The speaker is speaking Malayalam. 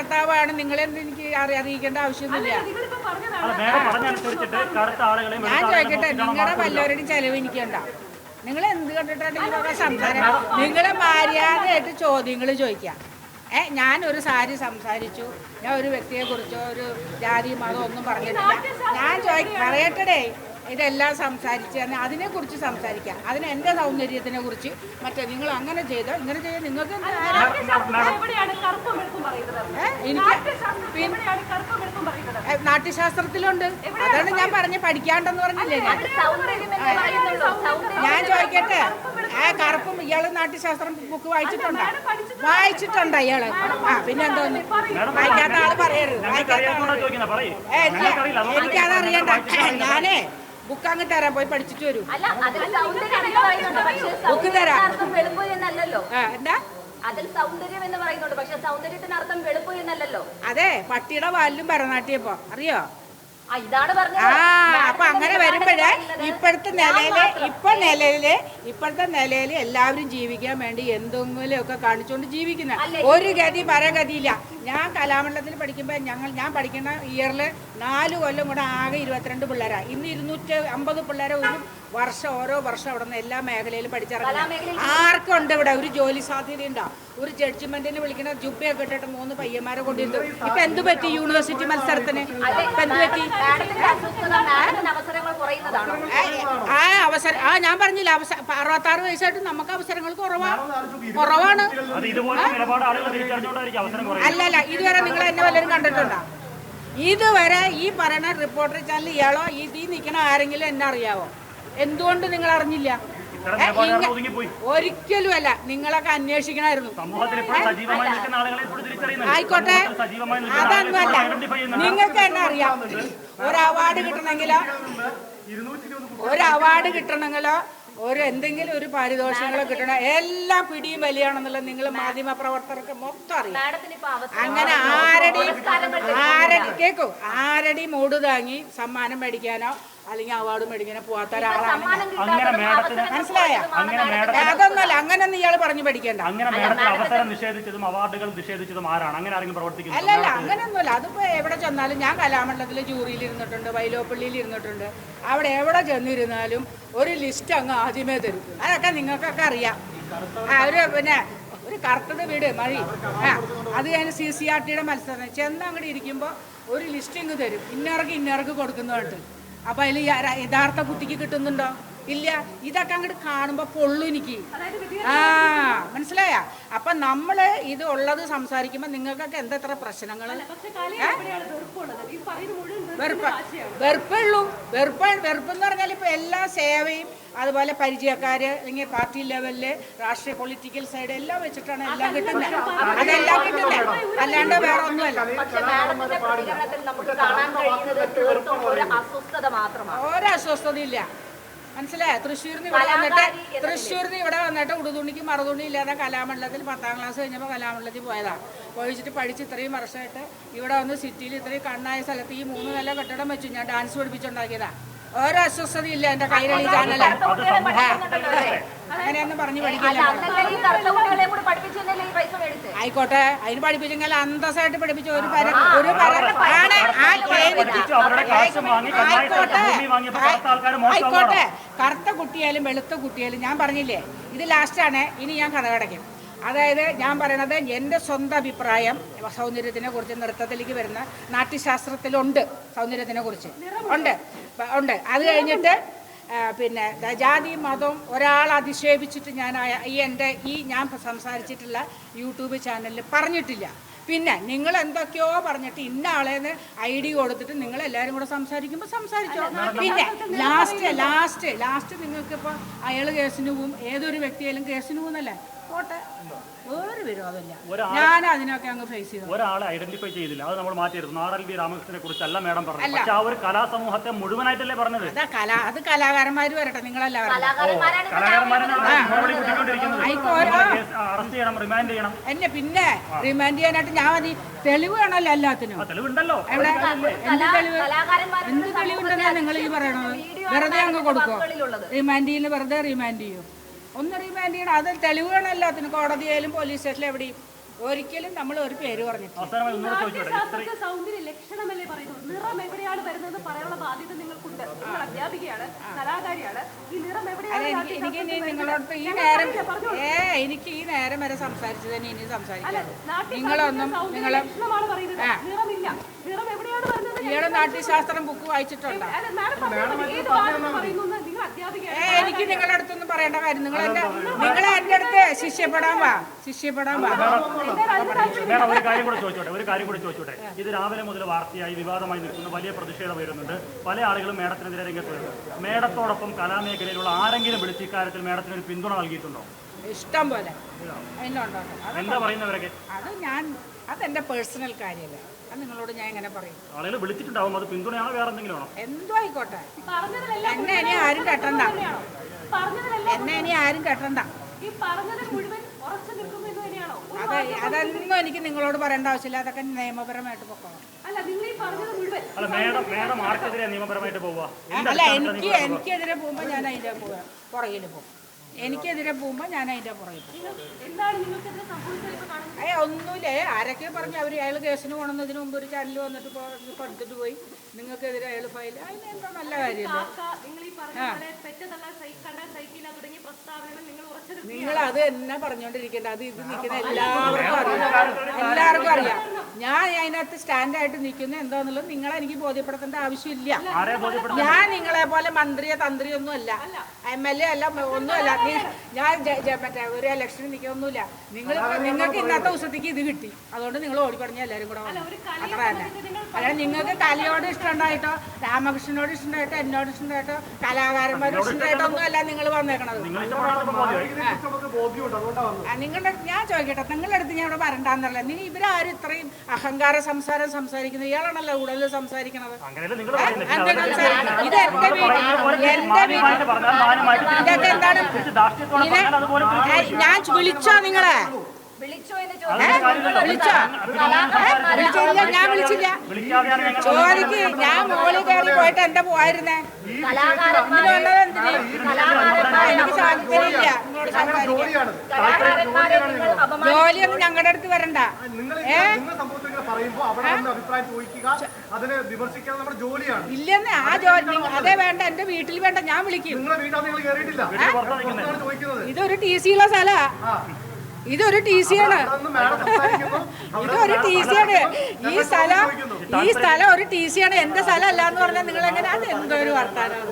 ഭർത്താവാണ്, നിങ്ങളെന്ത് എനിക്ക് അറിയിക്കേണ്ട ആവശ്യമൊന്നുമില്ല. ഞാൻ ചോദിക്കട്ടെ, നിങ്ങളുടെ വല്ലവരുടെയും ചെലവ് എനിക്കുണ്ട? നിങ്ങൾ എന്ത് കണ്ടിട്ടാണ് ഈ സംസാരം? നിങ്ങൾ മര്യാദയായിട്ട് ചോദ്യങ്ങൾ ചോദിക്കാം. ഞാനൊരു സാരി സംസാരിച്ചു, ഞാൻ ഒരു വ്യക്തിയെക്കുറിച്ചോ ഒരു ജാതി മതം ഒന്നും പറഞ്ഞിട്ടില്ല. ഞാൻ പറയട്ടെ, ഇതെല്ലാം സംസാരിച്ച് തന്നെ അതിനെക്കുറിച്ച് സംസാരിക്കാം. അതിന് എൻ്റെ സൗന്ദര്യത്തിനെ കുറിച്ച് മറ്റേ നിങ്ങൾ അങ്ങനെ ചെയ്തോ ഇങ്ങനെ ചെയ്തോ നിങ്ങൾക്ക് നാട്യശാസ്ത്രത്തിലുണ്ട്. അതാണ് ഞാൻ പറഞ്ഞ പഠിക്കാണ്ടെന്ന് പറഞ്ഞില്ലേ ഞാൻ ചോദിക്കട്ടെ, കറുപ്പും ഇയാള് നാട്യശാസ്ത്രം ബുക്ക് വായിച്ചിട്ടുണ്ടോ ഇയാള്? പിന്നെന്തോന്ന് വായിക്കാത്ത ആള് പറയരുത്. എനിക്കതറിയണ്ട. ഞാനേ ബുക്ക് അങ്ങ് തരാൻ പോയി പഠിച്ചിട്ട് വരൂ. ബുക്ക് തരാം. എന്താ അതെ, പട്ടിയുടെ വാലിലും ഭരതനാട്യം ഇപ്പൊ അറിയോ? അപ്പൊ അങ്ങനെ വരുമ്പോഴേ ഇപ്പോഴത്തെ നിലയില് എല്ലാവരും ജീവിക്കാൻ വേണ്ടി എന്തെങ്കിലും ഒക്കെ കാണിച്ചുകൊണ്ട് ജീവിക്കുന്ന ഒരു ഗതി പരഗതിയില്ല. ഞാൻ കലാമണ്ഡലത്തിൽ പഠിക്കുമ്പോൾ ഞാൻ പഠിക്കുന്ന ഇയറിൽ 4 കൊല്ലം കൂടെ ആകെ 22 പിള്ളേരാണ്. ഇന്ന് 250 പിള്ളേരെ ഓരോ വർഷം അവിടെ നിന്ന് എല്ലാ മേഖലയിലും പഠിച്ചിറങ്ങി. ആർക്കുണ്ട് ഇവിടെ ഒരു ജോലി സാധ്യത ഉണ്ടോ? ഒരു ജഡ്ജ്മെന്റിന് വിളിക്കുന്ന ജുബയൊക്കെ ഇട്ടിട്ട് 3 പയ്യന്മാരെ കൊണ്ടിരുന്നു. ഇപ്പൊ എന്ത് പറ്റി യൂണിവേഴ്സിറ്റി മത്സരത്തിന്? ഇപ്പൊ എന്ത് പറ്റി? ഞാൻ പറഞ്ഞില്ല, 66 വയസ്സായിട്ട് നമുക്ക് അവസരങ്ങൾ കുറവാണ്. അല്ലല്ല, ഇതുവരെ നിങ്ങൾ എന്നെ വല്ലവരും കണ്ടിട്ടുണ്ടോ? ഇതുവരെ ഈ പറയുന്ന റിപ്പോർട്ടർ ചാനൽ ഇയാളോ ഈ നിൽക്കണ ആരെങ്കിലും എന്നെ അറിയാവോ? എന്തുകൊണ്ട് നിങ്ങൾ അറിഞ്ഞില്ല? ഒരിക്കലും അല്ല. നിങ്ങളൊക്കെ അന്വേഷിക്കണമായിരുന്നു. ആയിക്കോട്ടെ, അതൊന്നുമല്ല. നിങ്ങൾക്ക് എന്നെ അറിയാം. ഒരു അവാർഡ് കിട്ടണമെങ്കിലോ എന്തെങ്കിലും ഒരു പാരിതോഷികങ്ങളോ കിട്ടണം, എല്ലാം പിടിയും വലിയാണെന്നുള്ളത് നിങ്ങൾ മാധ്യമ പ്രവർത്തകർക്ക് മൊത്തം അറിയാം. അങ്ങനെ ആരടി മൂട് താങ്ങി സമ്മാനം മേടിക്കാനോ അല്ലെങ്കിൽ അവാർഡ് മേടിക്കാനോ പോവാത്ത ഒരാളാണ്. മനസ്സിലായ? അതൊന്നുമല്ല, അങ്ങനൊന്നും ഇയാൾ പറഞ്ഞു പഠിക്കേണ്ട. അല്ലല്ല, അങ്ങനെയൊന്നുമല്ല. അതിപ്പോ എവിടെ ചെന്നാലും, ഞാൻ കലാമണ്ഡലത്തിൽ ജൂറിയിൽ ഇരുന്നിട്ടുണ്ട്, വൈലോപ്പള്ളിയിൽ ഇരുന്നിട്ടുണ്ട്. അവിടെ എവിടെ ചെന്നിരുന്നാലും ഒരു ലിസ്റ്റ് അങ്ങ് ആദ്യമേ തരും. അതൊക്കെ നിങ്ങൾക്കൊക്കെ അറിയാം. പിന്നെ ഒരു കറുത്തത് വീട് മഴ അത് കഴിഞ്ഞ് CCRTയുടെ മത്സരം ചെന്ന് അങ്ങോട്ട് ഇരിക്കുമ്പോൾ ഒരു ലിസ്റ്റ് ഇങ്ങ് തരും, ഇന്നർക്ക് കൊടുക്കുന്നതായിട്ട്. അപ്പൊ അതിൽ യഥാർത്ഥ കുട്ടിക്ക് കിട്ടുന്നുണ്ടോ? ഇല്ല. ഇതൊക്കെ അങ്ങോട്ട് കാണുമ്പോ പൊള്ളു എനിക്ക്. മനസ്സിലായ? അപ്പൊ നമ്മള് ഇത് ഉള്ളത് സംസാരിക്കുമ്പോ നിങ്ങൾക്കൊക്കെ എന്തത്ര പ്രശ്നങ്ങള്? വെറുപ്പുള്ളൂ. വെറുപ്പെന്ന് പറഞ്ഞാൽ ഇപ്പൊ എല്ലാ സേവയും അതുപോലെ പരിചയക്കാര് അല്ലെങ്കിൽ പാർട്ടി ലെവലില് രാഷ്ട്രീയ പൊളിറ്റിക്കൽ സൈഡ് എല്ലാം വെച്ചിട്ടാണ് എല്ലാം കിട്ടുന്നത്. അതെല്ലാം കിട്ടുന്നത്, അല്ലാണ്ട് വേറെ ഒന്നുമല്ല. ഒരസ്വസ്ഥതയില്ല. മനസ്സിലായ? തൃശ്ശൂരിന്ന് ഇവിടെ വന്നിട്ട് ഉടുതുണിക്ക് മറുതുണി ഇല്ലാതെ കലാമണ്ഡലത്തിൽ 10ാം ക്ലാസ് കഴിഞ്ഞപ്പോൾ കലാമണ്ഡലത്തിൽ പോയതാണ്. പോയിച്ചിട്ട് പഠിച്ച് ഇത്രയും വർഷമായിട്ട് ഇവിടെ വന്ന് സിറ്റിയിൽ ഇത്രയും കണ്ണായ സ്ഥലത്ത് ഈ 3 നില കെട്ടിടം വെച്ചു ഞാൻ ഡാൻസ് പഠിപ്പിച്ചുണ്ടാക്കിയതാ. ഓരോ അസ്വസ്ഥതയില്ല എന്റെ കൈരളി ചാനല. അങ്ങനെയൊന്നും പറഞ്ഞു പഠിക്കില്ല. ആയിക്കോട്ടെ, അതിന് പഠിപ്പിച്ചെങ്കിൽ അന്തസ്സായിട്ട് പഠിപ്പിച്ച ആയിക്കോട്ടെ. കറുത്ത കുട്ടിയാലും വെളുത്ത കുട്ടിയാലും ഞാൻ പറഞ്ഞില്ലേ, ഇത് ലാസ്റ്റാണ്. ഇനി ഞാൻ കഥ കടയ്ക്കും. അതായത് ഞാൻ പറയണത് എൻ്റെ സ്വന്തം അഭിപ്രായം സൗന്ദര്യത്തിനെ കുറിച്ച്, നൃത്തത്തിലേക്ക് വരുന്ന നാട്യശാസ്ത്രത്തിലുണ്ട് സൗന്ദര്യത്തിനെ കുറിച്ച് ഉണ്ട്. അത് കഴിഞ്ഞിട്ട് പിന്നെ ജാതി മതം ഒരാൾ അധിക്ഷേപിച്ചിട്ട് ഞാൻ സംസാരിച്ചിട്ടുള്ള യൂട്യൂബ് ചാനലിൽ പറഞ്ഞിട്ടില്ല. പിന്നെ നിങ്ങൾ എന്തൊക്കെയോ പറഞ്ഞിട്ട് ഇന്ന ആളേന്ന് ID കൊടുത്തിട്ട് നിങ്ങൾ എല്ലാവരും കൂടെ സംസാരിക്കുമ്പോൾ സംസാരിച്ചോ. പിന്നെ ലാസ്റ്റ് നിങ്ങൾക്കിപ്പോൾ അയാൾ കേസിന് പോവും, ഏതൊരു വ്യക്തിയായാലും കേസിന് പോകുന്നല്ലേ, പോട്ടെ, ഒരു വിരോധമില്ല. ഞാൻ അതിനൊക്കെ അങ്ങ് ഫേസ് ചെയ്തു. ഒരാളെ ഐഡന്റിഫൈ ചെയ്തില്ല, അത് നമ്മൾ മാറ്റിയിരുന്നു. RLV രാമകൃഷ്ണനെ കുറിച്ചല്ല മേഡം പറഞ്ഞത്. പക്ഷേ ആ ഒരു കലാസമൂഹത്തെ മുഴുവനായിട്ടല്ലേ പറഞ്ഞത്? അത് കലാകാരന്മാര് വരട്ടെ, നിങ്ങളല്ല അറസ്റ്റ് ചെയ്യണം, റിമാൻഡ് ചെയ്യണം. എന്നെ പിന്നെ റിമാൻഡ് ചെയ്യാനായിട്ട് ഞാൻ മതി. തെളിവ് വേണമല്ലോ എല്ലാത്തിനും. തെളിവുണ്ടല്ലോ. എന്ത് തെളിവുണ്ടെന്നാ നിങ്ങൾ ഈ പറയണത്? വെറുതെ അങ്ങ് കൊടുക്കോ? റിമാൻഡ് ചെയ്യുന്ന വെറുതെ റിമാൻഡ് ചെയ്യും. ഒന്ന് റിമാൻഡ് ചെയ്യണം. അത് തെളിവ് വേണം എല്ലാത്തിനും. കോടതിയായാലും പോലീസ് സ്റ്റേഷനിലും എവിടെയും ഒരിക്കലും നമ്മൾ ഒരു പേര് പറഞ്ഞിട്ടില്ല. അവസാനമായി ഒന്നുകൂടെ ചോദിച്ചോട്ടെ, നാട്യശാസ്ത്രത്തെ സൗന്ദര്യ ലക്ഷണമല്ലേ പറയുന്നത്? നിറം എവിടെയാണ് വരുന്നത് പറയാനുള്ള ബാധ്യത നിങ്ങൾക്കുണ്ട്. നിങ്ങൾ അധ്യാപികയാണ്, കലാകാരിയാണ്. ഈ നിറം എവിടെയാണ് എനിക്ക് നിങ്ങളോട് ഈ നേരം എനിക്ക് ഈ നേരം വരെ സംസാരിച്ചതന്നെ ഇനി സംസാരിക്കാം. നിങ്ങളൊന്നും നിങ്ങൾ ലക്ഷണമാണ് പറയുന്നത്. നിറമില്ല. നിറം എവിടെയാണ് വരുന്നത്? ഇയാള് നാട്യശാസ്ത്രം ബുക്ക് വായിച്ചിട്ടുണ്ടോ? നിങ്ങൾ അധ്യാപികയാണ്. എനിക്ക് നിങ്ങളുടെ അടുത്തൊന്നും പറയേണ്ട കാര്യം. നിങ്ങൾ എന്റെ അടുത്ത് ശിഷ്യപ്പെടാൻ വാ. മേഡം ഒരു കാര്യം കൂടെ ചോദിച്ചോട്ടെ. ഇത് രാവിലെ മുതൽ വാർത്തയായി വിവാദമായി നിൽക്കുന്ന വലിയ പ്രതിഷേധം വരുന്നുണ്ട്. പല ആളുകളും മേഡത്തിനെതിരെ രംഗത്ത് വരുന്നു. മേഡത്തോടൊപ്പം കലാമേഖലയിലുള്ള ആരെങ്കിലും വിളിച്ച് ഇക്കാര്യത്തിൽ മേഡത്തിന് ഒരു പിന്തുണ നൽകിയിട്ടുണ്ടോ? ഇഷ്ടം പോലെ എന്താ പറയുന്നവരൊക്കെ? അതെന്റെ പേഴ്സണൽ കാര്യമല്ല. അത് നിങ്ങളോട് ഞാൻ എങ്ങനെ പറയും? ആളുകൾ വിളിച്ചിട്ടുണ്ടാവും. അത് പിന്തുണയാണോ വേറെ എന്തെങ്കിലും ആണോ? എന്തോ ആയിക്കോട്ടെ, എന്നെ ഇനി ആരും കെട്ടണ്ട. അതൊന്നും എനിക്ക് നിങ്ങളോട് പറയേണ്ട ആവശ്യമില്ല. അതൊക്കെ നിയമപരമായിട്ട് പൊക്കോളാം. അല്ല മേഡം ആർക്കെതിരെ നിയമപരമായിട്ട് പോവുക? അല്ല, എനിക്കെതിരെ പോകുമ്പോൾ ഞാൻ അതിന്റെ പുറകിൽ പോകും. എനിക്കെതിരെ പോകുമ്പോൾ ഞാൻ അതിന്റെ പുറകിൽ പോകും. ഒന്നുമില്ല. ആരൊക്കെ പറഞ്ഞു അയാൾ കേസിന് പോകണമെന്നതിന് മുമ്പ് ഒരു ചാനൽ വന്നിട്ട് കൊടുത്തിട്ട് പോയി. നിങ്ങൾക്കെതിരെ അയാൾ ഫയൽ. അതിനെന്താ നല്ല കാര്യമല്ലേ? നിങ്ങൾ അത് എന്നാ പറഞ്ഞോണ്ടിരിക്കണ്ട. അത് ഇത് നിൽക്കുന്ന എല്ലാവർക്കും അറിയാം. ഞാൻ അതിനകത്ത് സ്റ്റാൻഡായിട്ട് നിൽക്കുന്ന എന്താന്നുള്ളത് നിങ്ങളെ എനിക്ക് ബോധ്യപ്പെടുത്തേണ്ട ആവശ്യമില്ല. ഞാൻ നിങ്ങളെ പോലെ മന്ത്രിയോ തന്ത്രിയോ ഒന്നും അല്ല, MLA അല്ല, ഒന്നുമല്ല. ഞാൻ മറ്റേ ഒരു ഇലക്ഷന് നിൽക്കൊന്നുമില്ല. നിങ്ങൾക്ക് ഇന്നത്തെ ദിവസത്തേക്ക് ഇത് കിട്ടി, അതുകൊണ്ട് നിങ്ങൾ ഓടിപ്പടഞ്ഞ എല്ലാവരും കൂടെ അത്ര തന്നെ. അല്ലാതെ നിങ്ങൾക്ക് കലയോട് ഇഷ്ടമുണ്ടായിട്ടോ രാമകൃഷ്ണനോട് ഇഷ്ടമുണ്ടായിട്ടോ എന്നോട് ഇഷ്ടമുണ്ടായിട്ടോ കലാകാരന്മാരോട് ഇഷ്ടമുണ്ടായിട്ടോ ഒന്നും അല്ല നിങ്ങൾ വന്നേക്കണത്. നിങ്ങളുടെ ഞാൻ ചോദിക്കട്ടെ, നിങ്ങളുടെ അടുത്ത് ഞാൻ ഇവിടെ വരണ്ടാന്നല്ല. ഇവരാരും ഇത്രയും അഹങ്കാര സംസാരിക്കുന്നത്? ഇയാളാണല്ലോ കൂടുതൽ സംസാരിക്കണത്. ഇത് ഇതൊക്കെ എന്താണ്? ഞാൻ വിളിച്ചോ നിങ്ങളെ? ഞാൻ വിളിച്ചില്ല. ചോദിക്ക്. ഞാൻ മോളിൽ കയറി പോയിട്ട് എന്താ പോയിരുന്നേ? എനിക്ക് സാധിക്കില്ല നിങ്ങളോട് സംസാരിക്കാൻ. ജോലിയൊന്നും ഞങ്ങളുടെ അടുത്ത് വരണ്ട. ഇല്ലെന്ന് ആ ജോലി അതേ വേണ്ട. എന്റെ വീട്ടിൽ വേണ്ട. ഞാൻ വിളിക്കും. ഇതൊരു TC ഉള്ള സ്ഥലാ. ഇതൊരു TC ആണ്. ഇതൊരു TC ആണ്. ഈ സ്ഥലം ഒരു TC ആണ്. എന്റെ സ്ഥലം അല്ല എന്ന് പറഞ്ഞാൽ നിങ്ങൾ എങ്ങനെ? അത് എന്തോ ഒരു വർത്താനം.